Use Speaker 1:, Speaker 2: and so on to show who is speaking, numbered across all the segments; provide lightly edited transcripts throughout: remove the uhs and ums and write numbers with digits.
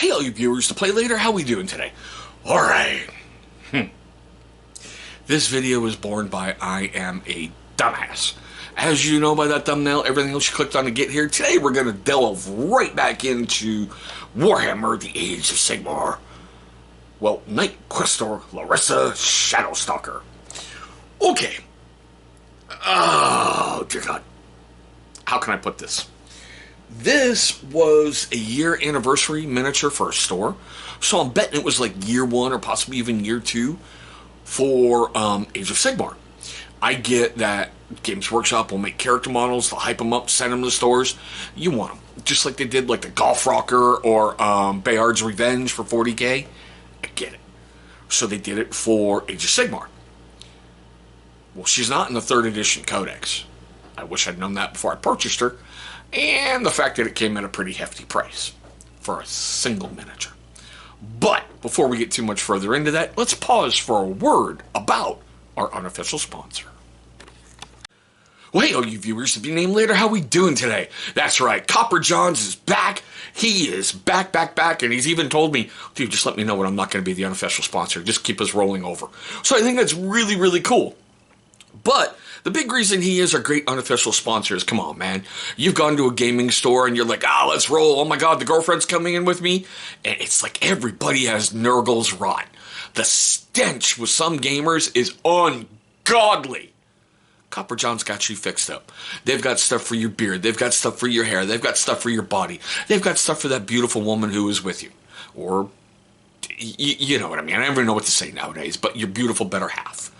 Speaker 1: Hey all you viewers to play later, how we doing today? Alright. This video was born by I am a dumbass. As you know by that thumbnail, everything else you clicked on to get here, today we're going to delve right back into Warhammer, the Age of Sigmar. Well, Knight-Questor, Larissa Shadowstalker. Okay. Oh, dear God. How can I put this? This was a year anniversary miniature for a store, so I'm betting it was like year one or possibly even year two for Age of Sigmar. I get that Games Workshop will make character models, they'll hype them up, send them to the stores. You want them. Just like they did like the Golf Rocker or Bayard's Revenge for 40K. I get it. So they did it for Age of Sigmar. Well, she's not in the 3rd edition codex. I wish I'd known that before I purchased her. And the fact that it came at a pretty hefty price for a single miniature. But before we get too much further into that, let's pause for a word about our unofficial sponsor. Well, hey, all you viewers to be named later, how we doing today? That's right, Copper Johns is back. He is back, and he's even told me, dude, just let me know when I'm not going to be the unofficial sponsor. Just keep us rolling over. So I think that's really, really cool. But the big reason he is our great unofficial sponsor is, come on, man. You've gone to a gaming store and you're like, let's roll. Oh my God, the girlfriend's coming in with me. And it's like everybody has Nurgle's rot. The stench with some gamers is ungodly. Copper John's got you fixed up. They've got stuff for your beard. They've got stuff for your hair. They've got stuff for your body. They've got stuff for that beautiful woman who is with you. Or, you know what I mean. I don't even know what to say nowadays, but your beautiful better half.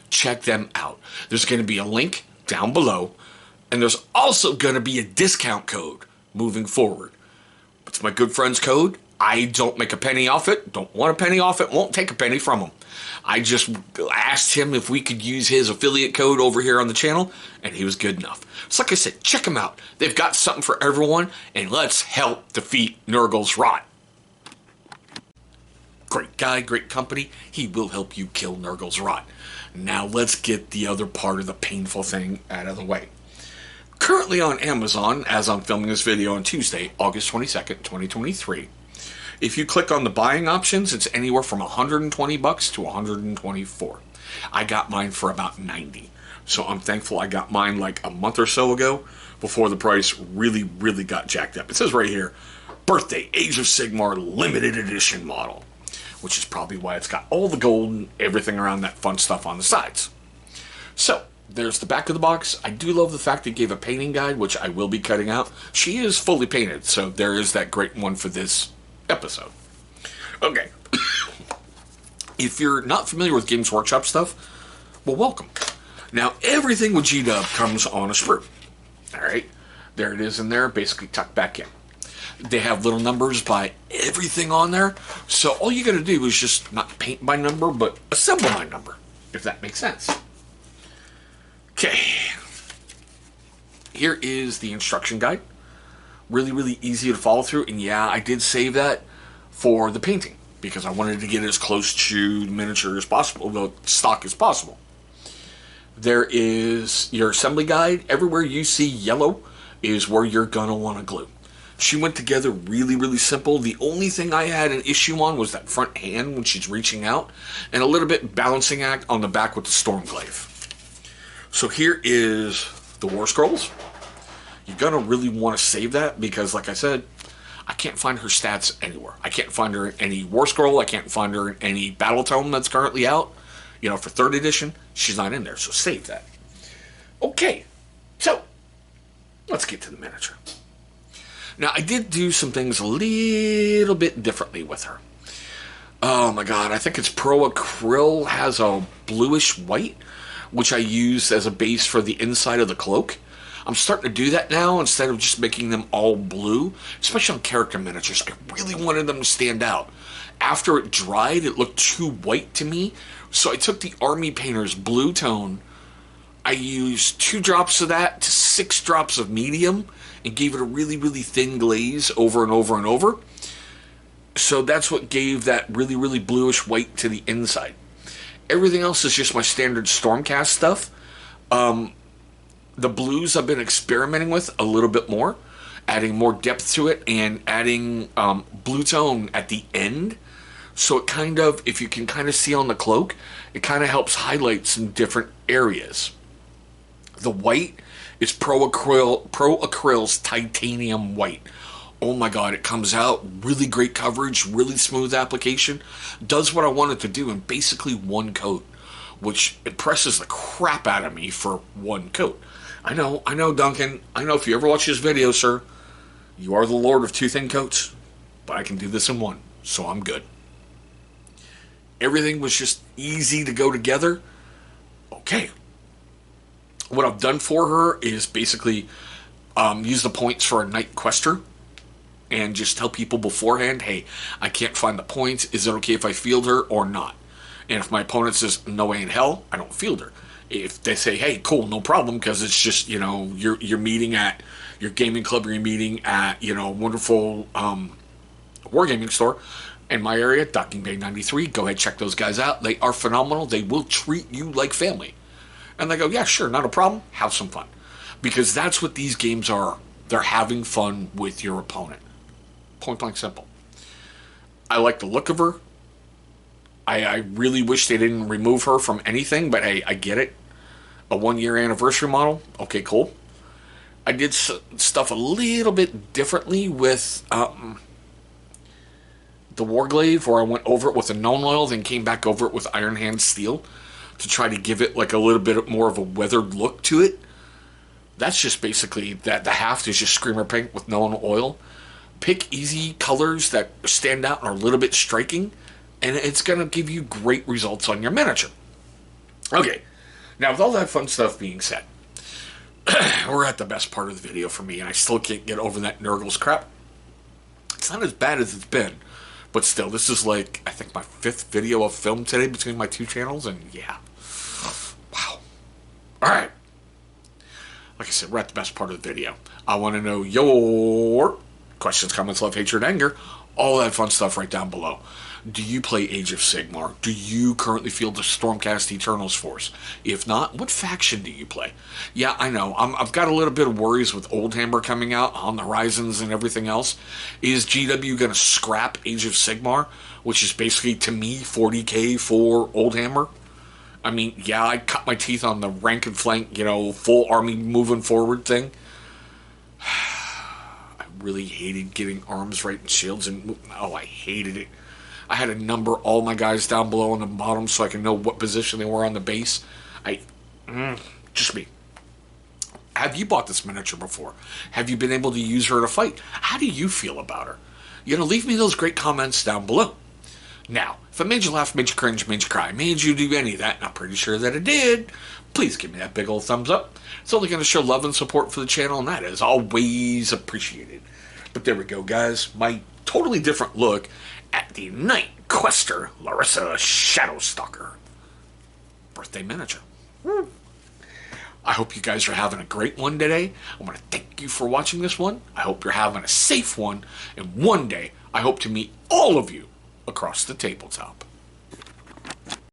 Speaker 1: Check them out. There's going to be a link down below, and there's also going to be a discount code moving forward. It's my good friend's code. I don't make a penny off it. Don't want a penny off it. Won't take a penny from him. I just asked him if we could use his affiliate code over here on the channel, and he was good enough. So like I said, check them out. They've got something for everyone, and let's help defeat Nurgle's rot. Great guy, great company. He will help you kill Nurgle's rot. Now let's get the other part of the painful thing out of the way. Currently on Amazon, as I'm filming this video on Tuesday, August 22nd, 2023, if you click on the buying options, it's anywhere from $120 to $124. I got mine for about $90. So I'm thankful I got mine like a month or so ago before the price really, really got jacked up. It says right here, Birthday Age of Sigmar Limited Edition Model, which is probably why it's got all the gold and everything around that fun stuff on the sides. So, there's the back of the box. I do love the fact it gave a painting guide, which I will be cutting out. She is fully painted, so there is that great one for this episode. Okay. If you're not familiar with Games Workshop stuff, well, welcome. Now, everything with G-Dub comes on a sprue. Alright? There it is in there, basically tucked back in. They have little numbers by everything on there. So all you got to do is just not paint by number, but assemble by number, if that makes sense. Okay. Here is the instruction guide. Really, really easy to follow through. And yeah, I did save that for the painting because I wanted to get as close to miniature as possible, the stock as possible. There is your assembly guide. Everywhere you see yellow is where you're going to want to glue. She went together really, really simple. The only thing I had an issue on was that front hand when she's reaching out, and a little bit balancing act on the back with the Stormglaive. So here is the War Scrolls. You're going to really want to save that because, like I said, I can't find her stats anywhere. I can't find her in any War Scroll. I can't find her in any Battle Tome that's currently out. You know, for 3rd edition, she's not in there, so save that. Okay, so let's get to the miniature. Now, I did do some things a little bit differently with her. Oh my God, I think it's Pro Acryl has a bluish white, which I use as a base for the inside of the cloak. I'm starting to do that now instead of just making them all blue, especially on character miniatures. I really wanted them to stand out. After it dried, it looked too white to me, so I took the Army Painter's blue tone. I used 2 drops of that to 6 drops of medium and gave it a really, really thin glaze over and over and over. So that's what gave that really, really bluish white to the inside. Everything else is just my standard Stormcast stuff. The blues I've been experimenting with a little bit more. adding more depth to it, and adding blue tone at the end. So it kind of, if you can kind of see on the cloak, it kind of helps highlight some different areas. The white is Pro Acryl's titanium white. Oh my god, it comes out really great coverage, really smooth application, does what I wanted to do in basically one coat, which impresses the crap out of me for one coat. I know, Duncan. I know if you ever watch this video, sir, you are the lord of two thin coats, but I can do this in one, so I'm good. Everything was just easy to go together. Okay. What I've done for her is basically use the points for a Knight-Questor and just tell people beforehand, hey, I can't find the points. Is it okay if I field her or not? And if my opponent says, no way in hell, I don't field her. If they say, hey, cool, no problem, because it's just, you're meeting at your gaming club, or you're meeting at, wonderful wargaming store in my area, Docking Bay 93, go ahead, check those guys out. They are phenomenal. They will treat you like family. And they go, yeah, sure, not a problem. Have some fun. Because that's what these games are. They're having fun with your opponent. Point blank simple. I like the look of her. I really wish they didn't remove her from anything, but hey, I get it. A 1-year anniversary model. Okay, cool. I did stuff a little bit differently with the Warglaive, where I went over it with a known oil, then came back over it with Iron Hand Steel to try to give it like a little bit more of a weathered look to it. That's just basically that. The haft is just Screamer paint with known oil. Pick easy colors that stand out and are a little bit striking, and it's going to give you great results on your miniature. Okay, now with all that fun stuff being said, we're at the best part of the video for me, and I still can't get over that Nurgle's crap. It's not as bad as it's been, but still, this is like, I think, my 5th video of film today between my 2 channels, and yeah. Wow. Alright. Like I said, we're at the best part of the video. I want to know your questions, comments, love, hatred, anger, all that fun stuff right down below. Do you play Age of Sigmar? Do you currently field the Stormcast Eternals Force? If not, what faction do you play? Yeah, I know. I've got a little bit of worries with Oldhammer coming out on the Horizons and everything else. Is GW going to scrap Age of Sigmar, which is basically, to me, 40k for Oldhammer? I mean, yeah, I cut my teeth on the rank and flank, full army moving forward thing. I really hated getting arms right and shields, and I hated it. I had to number all my guys down below on the bottom so I can know what position they were on the base. Just me. Have you bought this miniature before? Have you been able to use her in a fight? How do you feel about her? Leave me those great comments down below. Now, if I made you laugh, made you cringe, made you cry, made you do any of that, and I'm pretty sure that it did, please give me that big old thumbs up. It's only going to show love and support for the channel, and that is always appreciated. But there we go, guys. My totally different look at the Knight-Questor Larissa Shadowstalker birthday miniature. I hope you guys are having a great one today. I want to thank you for watching this one. I hope you're having a safe one. And one day, I hope to meet all of you across the tabletop.